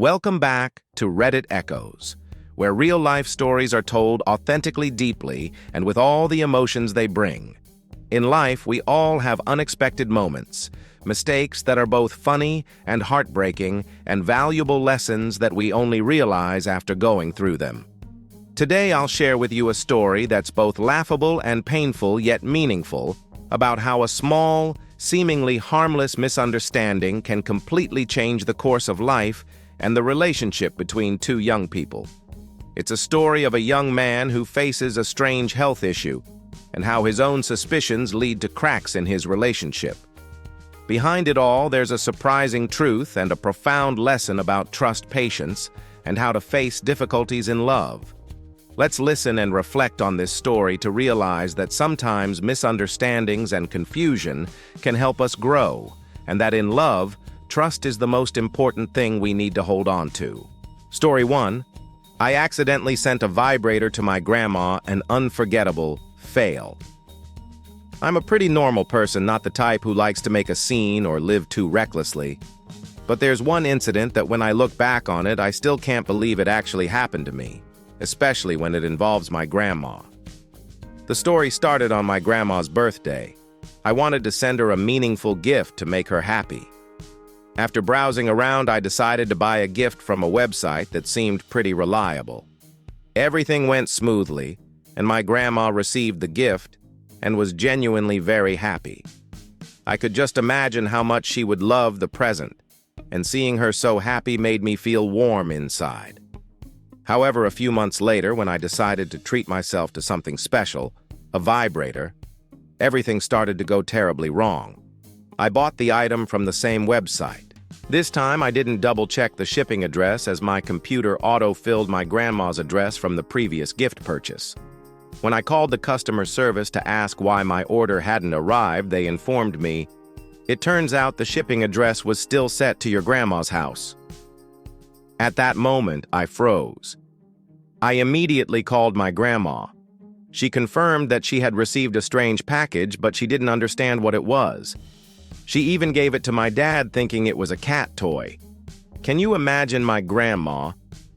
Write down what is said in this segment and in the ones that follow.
Welcome back to Reddit Echoes, where real-life stories are told authentically, deeply, and with all the emotions they bring. In life, we all have unexpected moments, mistakes that are both funny and heartbreaking, and valuable lessons that we only realize after going through them. Today, I'll share with you a story that's both laughable and painful yet meaningful about how a small, seemingly harmless misunderstanding can completely change the course of life and the relationship between two young people. It's a story of a young man who faces a strange health issue and how his own suspicions lead to cracks in his relationship. Behind it all, there's a surprising truth and a profound lesson about trust, patience, and how to face difficulties in love. Let's listen and reflect on this story to realize that sometimes misunderstandings and confusion can help us grow, and that in love, trust is the most important thing we need to hold on to. Story 1. I accidentally sent a vibrator to my grandma, an unforgettable fail. I'm a pretty normal person, not the type who likes to make a scene or live too recklessly. But there's one incident that when I look back on it, I still can't believe it actually happened to me, especially when it involves my grandma. The story started on my grandma's birthday. I wanted to send her a meaningful gift to make her happy. After browsing around, I decided to buy a gift from a website that seemed pretty reliable. Everything went smoothly, and my grandma received the gift and was genuinely very happy. I could just imagine how much she would love the present, and seeing her so happy made me feel warm inside. However, a few months later, when I decided to treat myself to something special, a vibrator, everything started to go terribly wrong. I bought the item from the same website. This time, I didn't double-check the shipping address as my computer auto-filled my grandma's address from the previous gift purchase. When I called the customer service to ask why my order hadn't arrived, they informed me, "It turns out the shipping address was still set to your grandma's house." At that moment, I froze. I immediately called my grandma. She confirmed that she had received a strange package, but she didn't understand what it was. She even gave it to my dad thinking it was a cat toy. Can you imagine my grandma,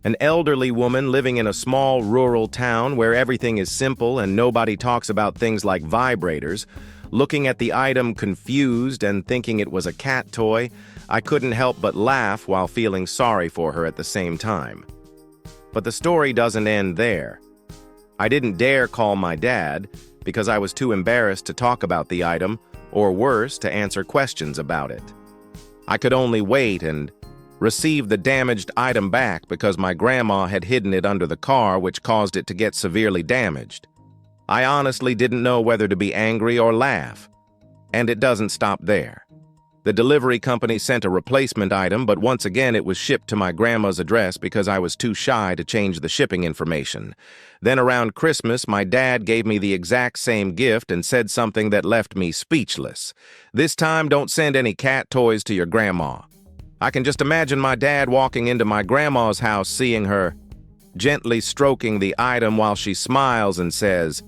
an elderly woman living in a small rural town where everything is simple and nobody talks about things like vibrators, looking at the item confused and thinking it was a cat toy? I couldn't help but laugh while feeling sorry for her at the same time. But the story doesn't end there. I didn't dare call my dad because I was too embarrassed to talk about the item, or worse, to answer questions about it. I could only wait and receive the damaged item back because my grandma had hidden it under the car, which caused it to get severely damaged. I honestly didn't know whether to be angry or laugh. And it doesn't stop there. The delivery company sent a replacement item, but once again it was shipped to my grandma's address because I was too shy to change the shipping information. Then around Christmas, my dad gave me the exact same gift and said something that left me speechless. "This time, don't send any cat toys to your grandma." I can just imagine my dad walking into my grandma's house, seeing her gently stroking the item while she smiles and says,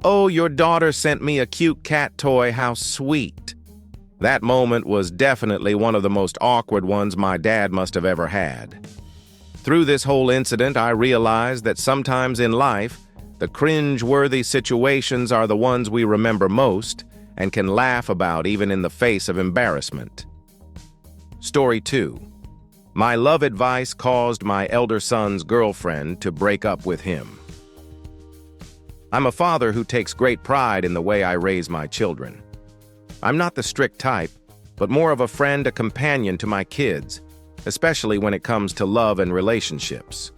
"Oh, your daughter sent me a cute cat toy, how sweet." That moment was definitely one of the most awkward ones my dad must have ever had. Through this whole incident, I realized that sometimes in life, the cringe-worthy situations are the ones we remember most and can laugh about even in the face of embarrassment. Story 2. My love advice caused my elder son's girlfriend to break up with him. I'm a father who takes great pride in the way I raise my children. I'm not the strict type, but more of a friend, a companion to my kids, especially when it comes to love and relationships.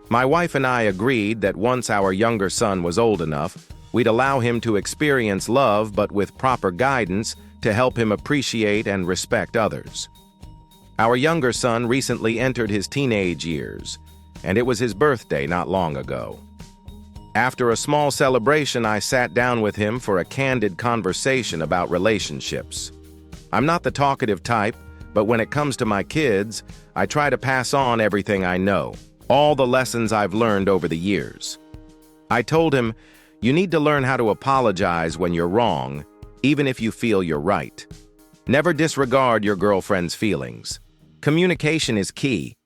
My wife and I agreed that once our younger son was old enough, we'd allow him to experience love, but with proper guidance to help him appreciate and respect others. Our younger son recently entered his teenage years, and it was his birthday not long ago. After a small celebration, I sat down with him for a candid conversation about relationships. I'm not the talkative type, but when it comes to my kids, I try to pass on everything I know, all the lessons I've learned over the years. I told him, "You need to learn how to apologize when you're wrong, even if you feel you're right. Never disregard your girlfriend's feelings. Communication is key,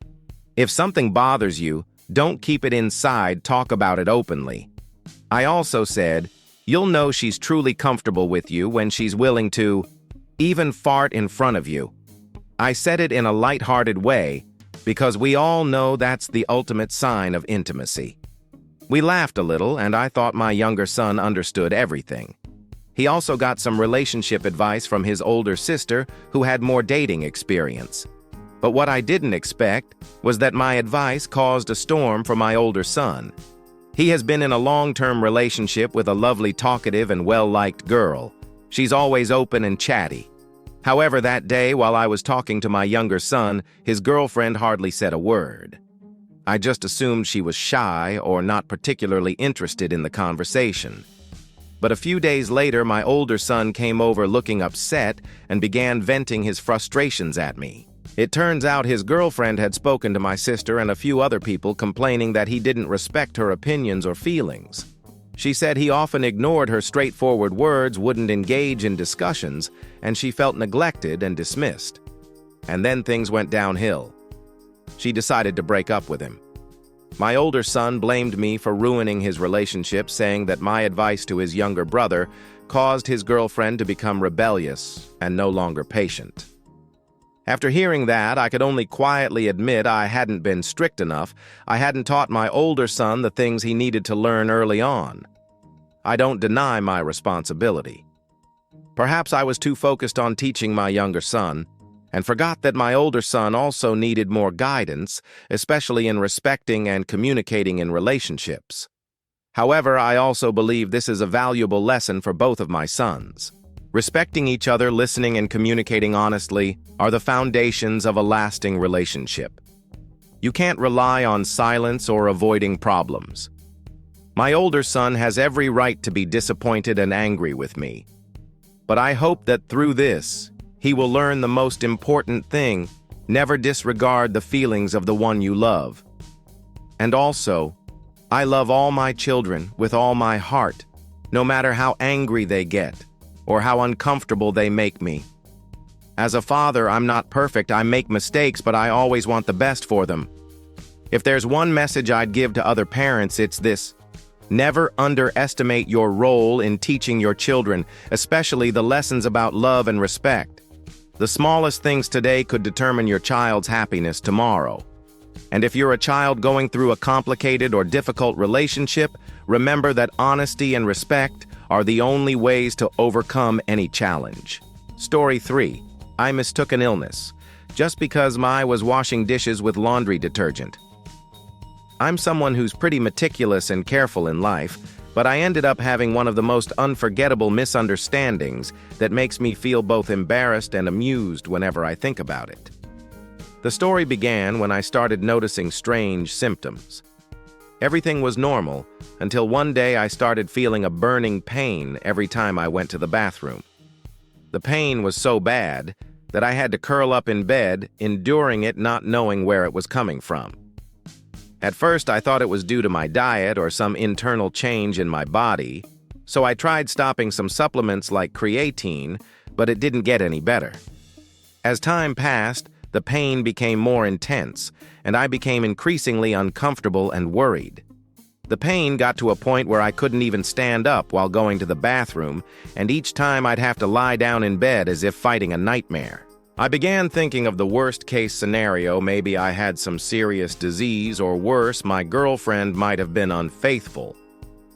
If something bothers you, don't keep it inside, talk about it openly. I also said, you'll know she's truly comfortable with you when she's willing to even fart in front of you. I said it in a light-hearted way because we all know that's the ultimate sign of intimacy. We laughed a little, and I thought my younger son understood everything. He also got some relationship advice from his older sister who had more dating experience. But what I didn't expect was that my advice caused a storm for my older son. He has been in a long-term relationship with a lovely, talkative, and well-liked girl. She's always open and chatty. However, that day, while I was talking to my younger son, his girlfriend hardly said a word. I just assumed she was shy or not particularly interested in the conversation. But a few days later, my older son came over looking upset and began venting his frustrations at me. It turns out his girlfriend had spoken to my sister and a few other people complaining that he didn't respect her opinions or feelings. She said he often ignored her straightforward words, wouldn't engage in discussions, and she felt neglected and dismissed. And then things went downhill. She decided to break up with him. My older son blamed me for ruining his relationship, saying that my advice to his younger brother caused his girlfriend to become rebellious and no longer patient. After hearing that, I could only quietly admit I hadn't been strict enough. I hadn't taught my older son the things he needed to learn early on. I don't deny my responsibility. Perhaps I was too focused on teaching my younger son and forgot that my older son also needed more guidance, especially in respecting and communicating in relationships. However, I also believe this is a valuable lesson for both of my sons. Respecting each other, listening, and communicating honestly are the foundations of a lasting relationship. You can't rely on silence or avoiding problems. My older son has every right to be disappointed and angry with me. But I hope that through this, he will learn the most important thing: never disregard the feelings of the one you love. And also, I love all my children with all my heart, no matter how angry they get or how uncomfortable they make me. As a father, I'm not perfect, I make mistakes, but I always want the best for them. If there's one message I'd give to other parents, it's this: never underestimate your role in teaching your children, especially the lessons about love and respect. The smallest things today could determine your child's happiness tomorrow. And if you're a child going through a complicated or difficult relationship, remember that honesty and respect are the only ways to overcome any challenge. Story 3. I mistook an illness just because I was washing dishes with laundry detergent. I'm someone who's pretty meticulous and careful in life, but I ended up having one of the most unforgettable misunderstandings that makes me feel both embarrassed and amused whenever I think about it. The story began when I started noticing strange symptoms. Everything was normal until one day I started feeling a burning pain every time I went to the bathroom. The pain was so bad that I had to curl up in bed, enduring it, not knowing where it was coming from. At first, I thought it was due to my diet or some internal change in my body, so I tried stopping some supplements like creatine, but it didn't get any better. As time passed, the pain became more intense, and I became increasingly uncomfortable and worried. The pain got to a point where I couldn't even stand up while going to the bathroom, and each time I'd have to lie down in bed as if fighting a nightmare. I began thinking of the worst-case scenario: maybe I had some serious disease, or worse, my girlfriend might have been unfaithful.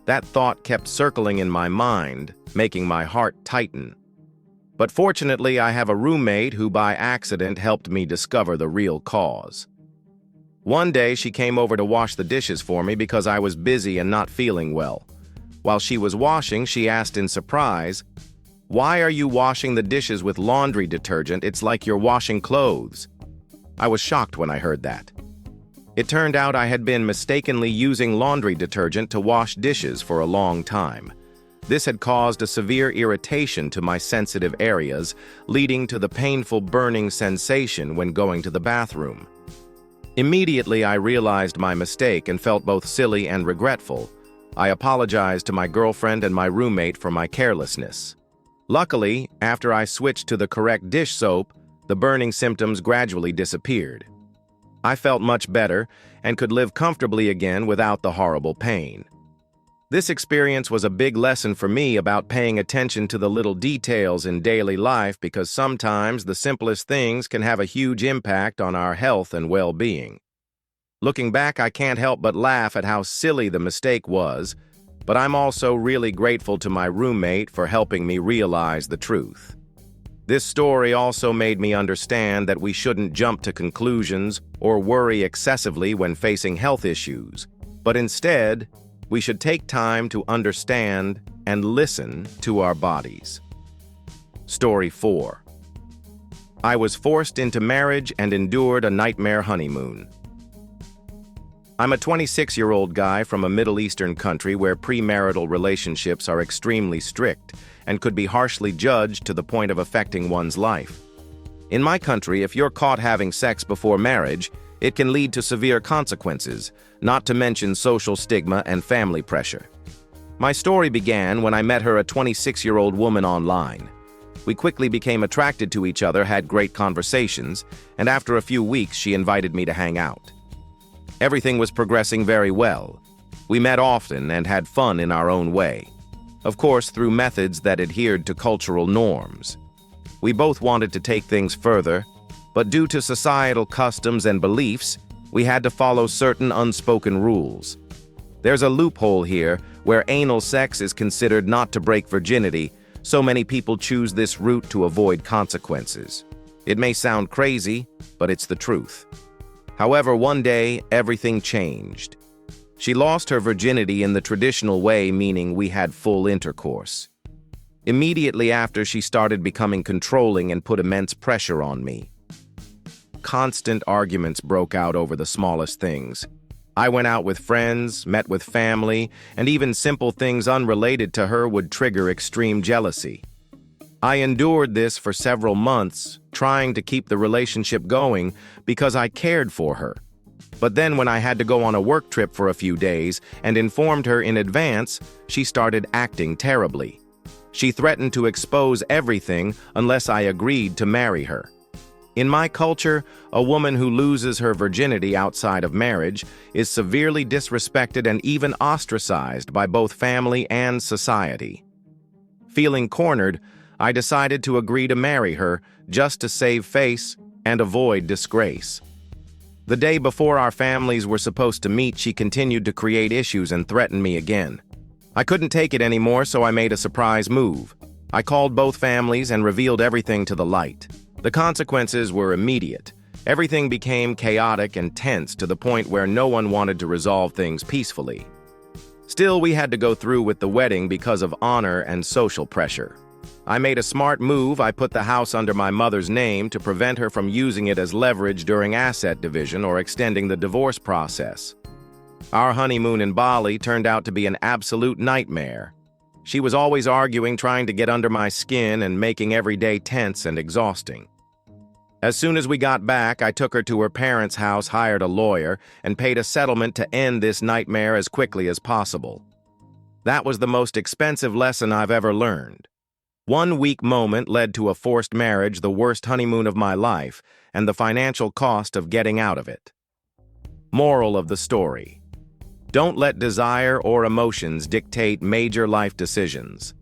That thought kept circling in my mind, making my heart tighten. But fortunately, I have a roommate who by accident helped me discover the real cause. One day, she came over to wash the dishes for me because I was busy and not feeling well. While she was washing, she asked in surprise, "Why are you washing the dishes with laundry detergent? It's like you're washing clothes." I was shocked when I heard that. It turned out I had been mistakenly using laundry detergent to wash dishes for a long time. This had caused a severe irritation to my sensitive areas, leading to the painful burning sensation when going to the bathroom. Immediately, I realized my mistake and felt both silly and regretful. I apologized to my girlfriend and my roommate for my carelessness. Luckily, after I switched to the correct dish soap, the burning symptoms gradually disappeared. I felt much better and could live comfortably again without the horrible pain. This experience was a big lesson for me about paying attention to the little details in daily life, because sometimes the simplest things can have a huge impact on our health and well-being. Looking back, I can't help but laugh at how silly the mistake was, but I'm also really grateful to my roommate for helping me realize the truth. This story also made me understand that we shouldn't jump to conclusions or worry excessively when facing health issues, but instead, we should take time to understand and listen to our bodies. Story 4. I was forced into marriage and endured a nightmare honeymoon. I'm a 26-year-old guy from a Middle Eastern country where premarital relationships are extremely strict and could be harshly judged to the point of affecting one's life. In my country, if you're caught having sex before marriage, it can lead to severe consequences, not to mention social stigma and family pressure. My story began when I met her, a 26-year-old woman, online. We quickly became attracted to each other, had great conversations, and after a few weeks, she invited me to hang out. Everything was progressing very well. We met often and had fun in our own way. Of course, through methods that adhered to cultural norms. We both wanted to take things further, but due to societal customs and beliefs, we had to follow certain unspoken rules. There's a loophole here where anal sex is considered not to break virginity, so many people choose this route to avoid consequences. It may sound crazy, but it's the truth. However, one day, everything changed. She lost her virginity in the traditional way, meaning we had full intercourse. Immediately after, she started becoming controlling and put immense pressure on me. Constant arguments broke out over the smallest things. I went out with friends, met with family, and even simple things unrelated to her would trigger extreme jealousy. I endured this for several months, trying to keep the relationship going because I cared for her. But then when I had to go on a work trip for a few days and informed her in advance, she started acting terribly. She threatened to expose everything unless I agreed to marry her. In my culture, a woman who loses her virginity outside of marriage is severely disrespected and even ostracized by both family and society. Feeling cornered, I decided to agree to marry her just to save face and avoid disgrace. The day before our families were supposed to meet, she continued to create issues and threaten me again. I couldn't take it anymore, so I made a surprise move. I called both families and revealed everything to the light. The consequences were immediate. Everything became chaotic and tense to the point where no one wanted to resolve things peacefully. Still, we had to go through with the wedding because of honor and social pressure. I made a smart move. I put the house under my mother's name to prevent her from using it as leverage during asset division or extending the divorce process. Our honeymoon in Bali turned out to be an absolute nightmare. She was always arguing, trying to get under my skin, and making every day tense and exhausting. As soon as we got back, I took her to her parents' house, hired a lawyer, and paid a settlement to end this nightmare as quickly as possible. That was the most expensive lesson I've ever learned. One weak moment led to a forced marriage, the worst honeymoon of my life, and the financial cost of getting out of it. Moral of the story: don't let desire or emotions dictate major life decisions.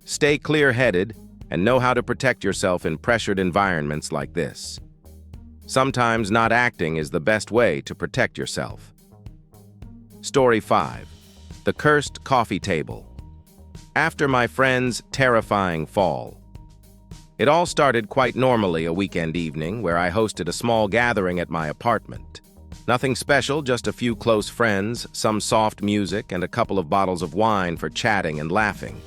Stay clear-headed and know how to protect yourself in pressured environments like this. Sometimes not acting is the best way to protect yourself. Story 5. The Cursed Coffee Table. After my friend's terrifying fall. It all started quite normally a weekend evening where I hosted a small gathering at my apartment. Nothing special, just a few close friends, some soft music, and a couple of bottles of wine for chatting and laughing.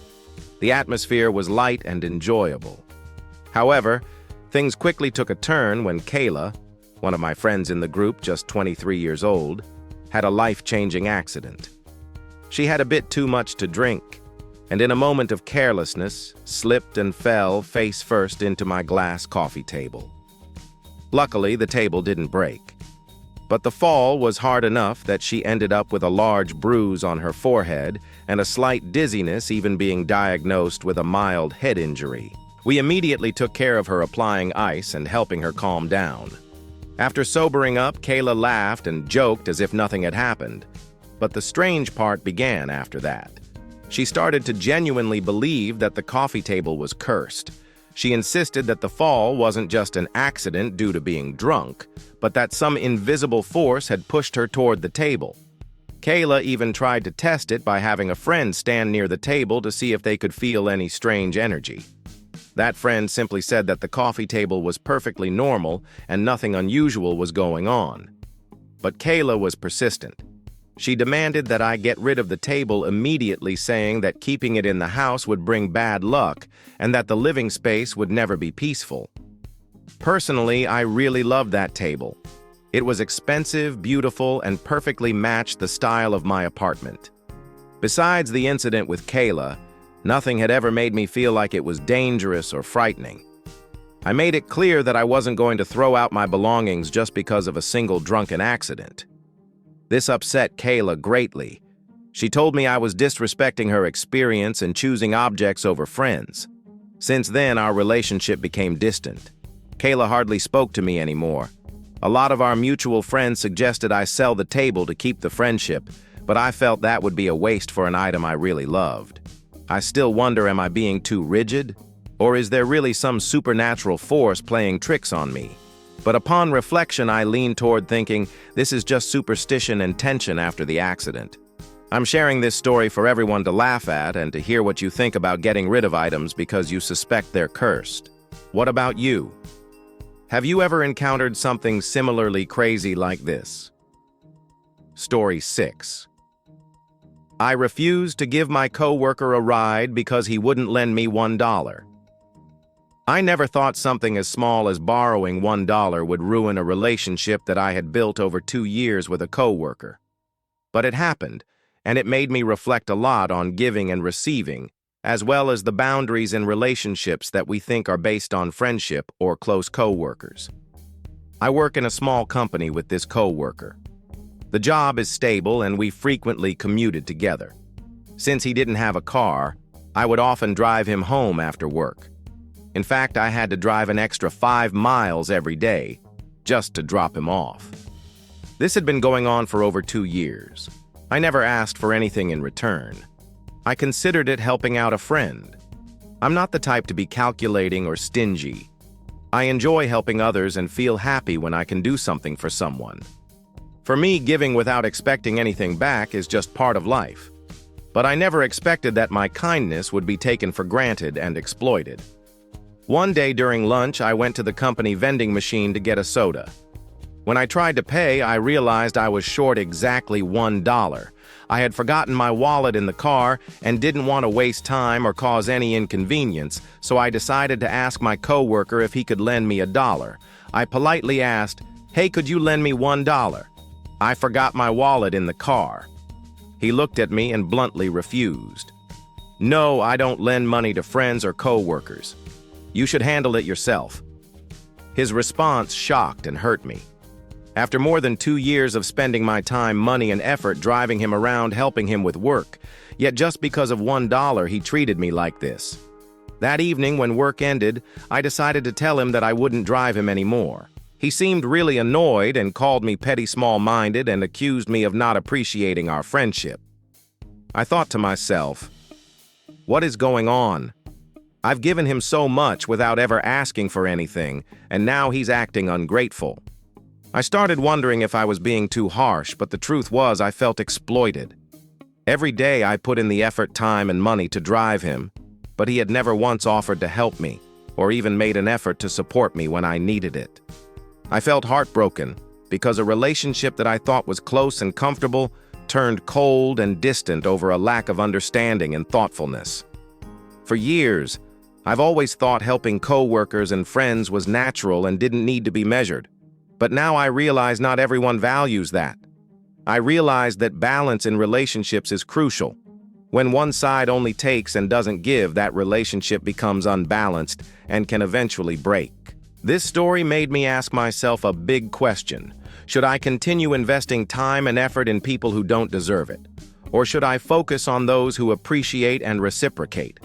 The atmosphere was light and enjoyable. However, things quickly took a turn when Kayla, one of my friends in the group, just 23 years old, had a life-changing accident. She had a bit too much to drink, and in a moment of carelessness, slipped and fell face first into my glass coffee table. Luckily, the table didn't break. But the fall was hard enough that she ended up with a large bruise on her forehead and a slight dizziness, even being diagnosed with a mild head injury. We immediately took care of her, applying ice and helping her calm down. After sobering up, Kayla laughed and joked as if nothing had happened. But the strange part began after that. She started to genuinely believe that the coffee table was cursed. She insisted that the fall wasn't just an accident due to being drunk, but that some invisible force had pushed her toward the table. Kayla even tried to test it by having a friend stand near the table to see if they could feel any strange energy. That friend simply said that the coffee table was perfectly normal and nothing unusual was going on. But Kayla was persistent. She demanded that I get rid of the table immediately, saying that keeping it in the house would bring bad luck and that the living space would never be peaceful. Personally, I really loved that table. It was expensive, beautiful, and perfectly matched the style of my apartment. Besides the incident with Kayla, nothing had ever made me feel like it was dangerous or frightening. I made it clear that I wasn't going to throw out my belongings just because of a single drunken accident. This upset Kayla greatly. She told me I was disrespecting her experience and choosing objects over friends. Since then, our relationship became distant. Kayla hardly spoke to me anymore. A lot of our mutual friends suggested I sell the table to keep the friendship, but I felt that would be a waste for an item I really loved. I still wonder, am I being too rigid? Or is there really some supernatural force playing tricks on me? But upon reflection, I lean toward thinking this is just superstition and tension after the accident. I'm sharing this story for everyone to laugh at and to hear what you think about getting rid of items because you suspect they're cursed. What about you? Have you ever encountered something similarly crazy like this? Story 6. I refused to give my coworker a ride because he wouldn't lend me $1. I never thought something as small as borrowing $1 would ruin a relationship that I had built over 2 years with a coworker. But it happened, and it made me reflect a lot on giving and receiving, as well as the boundaries in relationships that we think are based on friendship or close coworkers. I work in a small company with this coworker. The job is stable and we frequently commuted together. Since he didn't have a car, I would often drive him home after work. In fact, I had to drive an extra 5 miles every day just to drop him off. This had been going on for over 2 years. I never asked for anything in return. I considered it helping out a friend. I'm not the type to be calculating or stingy. I enjoy helping others and feel happy when I can do something for someone. For me, giving without expecting anything back is just part of life. But I never expected that my kindness would be taken for granted and exploited. One day during lunch, I went to the company vending machine to get a soda. When I tried to pay, I realized I was short exactly $1. I had forgotten my wallet in the car and didn't want to waste time or cause any inconvenience, so I decided to ask my coworker if he could lend me $1. I politely asked, "Hey, could you lend me $1? I forgot my wallet in the car." He looked at me and bluntly refused. "No, I don't lend money to friends or coworkers. You should handle it yourself." His response shocked and hurt me. After more than 2 years of spending my time, money, and effort driving him around helping him with work, yet just because of $1 he treated me like this. That evening when work ended, I decided to tell him that I wouldn't drive him anymore. He seemed really annoyed and called me petty, small-minded and accused me of not appreciating our friendship. I thought to myself, what is going on? I've given him so much without ever asking for anything, and now he's acting ungrateful. I started wondering if I was being too harsh, but the truth was I felt exploited. Every day I put in the effort, time, and money to drive him, but he had never once offered to help me or even made an effort to support me when I needed it. I felt heartbroken because a relationship that I thought was close and comfortable turned cold and distant over a lack of understanding and thoughtfulness. For years, I've always thought helping coworkers and friends was natural and didn't need to be measured. But now I realize not everyone values that. I realize that balance in relationships is crucial. When one side only takes and doesn't give, that relationship becomes unbalanced and can eventually break. This story made me ask myself a big question. Should I continue investing time and effort in people who don't deserve it? Or should I focus on those who appreciate and reciprocate?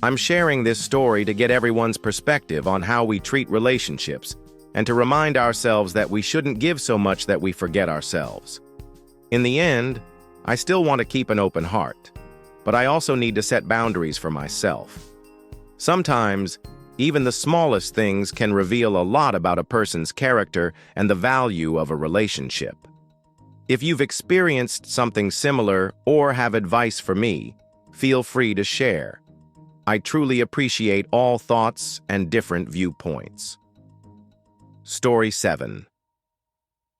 I'm sharing this story to get everyone's perspective on how we treat relationships, and to remind ourselves that we shouldn't give so much that we forget ourselves. In the end, I still want to keep an open heart, but I also need to set boundaries for myself. Sometimes, even the smallest things can reveal a lot about a person's character and the value of a relationship. If you've experienced something similar or have advice for me, feel free to share. I truly appreciate all thoughts and different viewpoints. Story 7.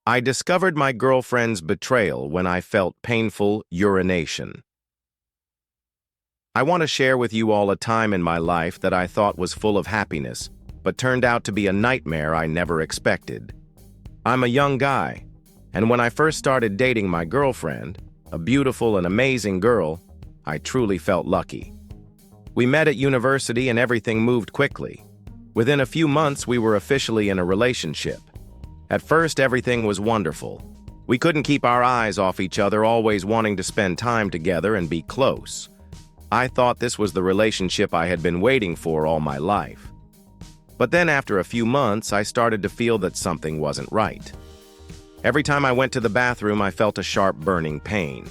I discovered my girlfriend's betrayal when I felt painful urination. I want to share with you all a time in my life that I thought was full of happiness, but turned out to be a nightmare I never expected. I'm a young guy, and when I first started dating my girlfriend, a beautiful and amazing girl, I truly felt lucky. We met at university and everything moved quickly. Within a few months, we were officially in a relationship. At first, everything was wonderful. We couldn't keep our eyes off each other, always wanting to spend time together and be close. I thought this was the relationship I had been waiting for all my life. But then after a few months, I started to feel that something wasn't right. Every time I went to the bathroom, I felt a sharp burning pain.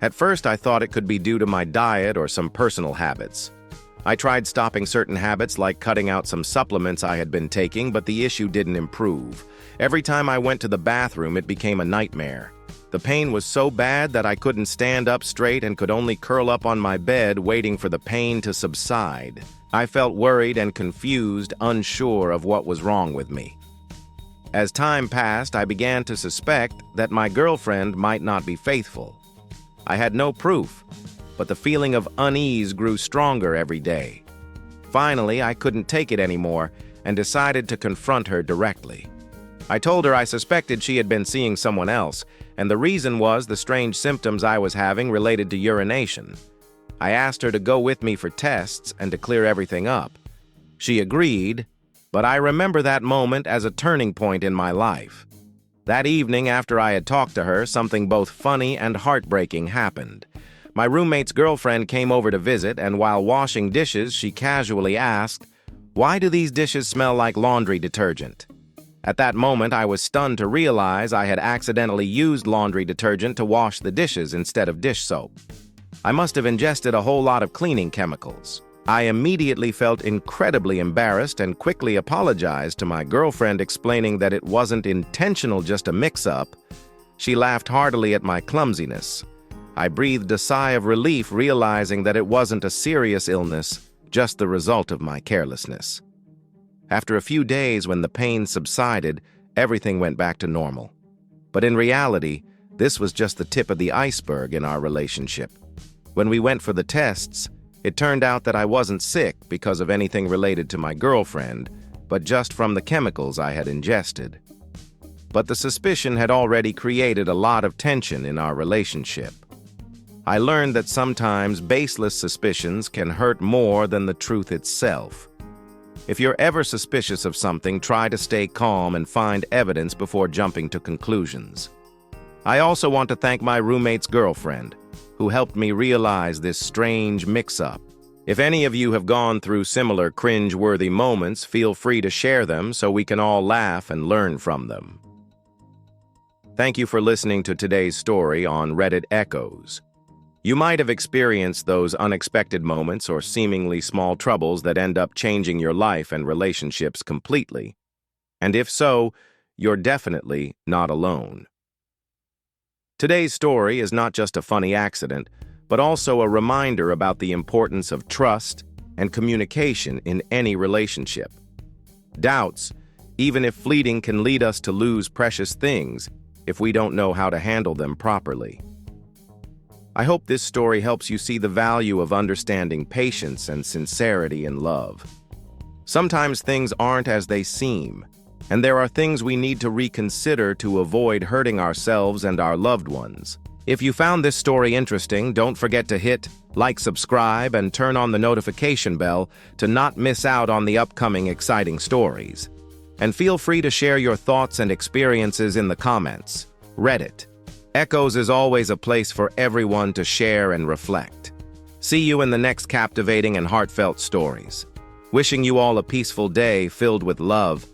At first, I thought it could be due to my diet or some personal habits. I tried stopping certain habits like cutting out some supplements I had been taking, but the issue didn't improve. Every time I went to the bathroom, it became a nightmare. The pain was so bad that I couldn't stand up straight and could only curl up on my bed waiting for the pain to subside. I felt worried and confused, unsure of what was wrong with me. As time passed, I began to suspect that my girlfriend might not be faithful. I had no proof, but the feeling of unease grew stronger every day. Finally, I couldn't take it anymore and decided to confront her directly. I told her I suspected she had been seeing someone else, and the reason was the strange symptoms I was having related to urination. I asked her to go with me for tests and to clear everything up. She agreed, but I remember that moment as a turning point in my life. That evening, after I had talked to her, something both funny and heartbreaking happened. My roommate's girlfriend came over to visit, and while washing dishes, she casually asked, "Why do these dishes smell like laundry detergent?" At that moment, I was stunned to realize I had accidentally used laundry detergent to wash the dishes instead of dish soap. I must have ingested a whole lot of cleaning chemicals. I immediately felt incredibly embarrassed and quickly apologized to my girlfriend, explaining that it wasn't intentional, just a mix-up. She laughed heartily at my clumsiness. I breathed a sigh of relief, realizing that it wasn't a serious illness, just the result of my carelessness. After a few days, when the pain subsided, everything went back to normal. But in reality, this was just the tip of the iceberg in our relationship. When we went for the tests, it turned out that I wasn't sick because of anything related to my girlfriend, but just from the chemicals I had ingested. But the suspicion had already created a lot of tension in our relationship. I learned that sometimes baseless suspicions can hurt more than the truth itself. If you're ever suspicious of something, try to stay calm and find evidence before jumping to conclusions. I also want to thank my roommate's girlfriend, who helped me realize this strange mix-up. If any of you have gone through similar cringe-worthy moments, feel free to share them so we can all laugh and learn from them. Thank you for listening to today's story on Reddit Echoes. You might have experienced those unexpected moments or seemingly small troubles that end up changing your life and relationships completely. And if so, you're definitely not alone. Today's story is not just a funny accident, but also a reminder about the importance of trust and communication in any relationship. Doubts, even if fleeting, can lead us to lose precious things if we don't know how to handle them properly. I hope this story helps you see the value of understanding patience and sincerity in love. Sometimes things aren't as they seem, and there are things we need to reconsider to avoid hurting ourselves and our loved ones. If you found this story interesting, don't forget to hit like, subscribe, and turn on the notification bell to not miss out on the upcoming exciting stories. And feel free to share your thoughts and experiences in the comments. Reddit Echoes is always a place for everyone to share and reflect. See you in the next captivating and heartfelt stories. Wishing you all a peaceful day filled with love,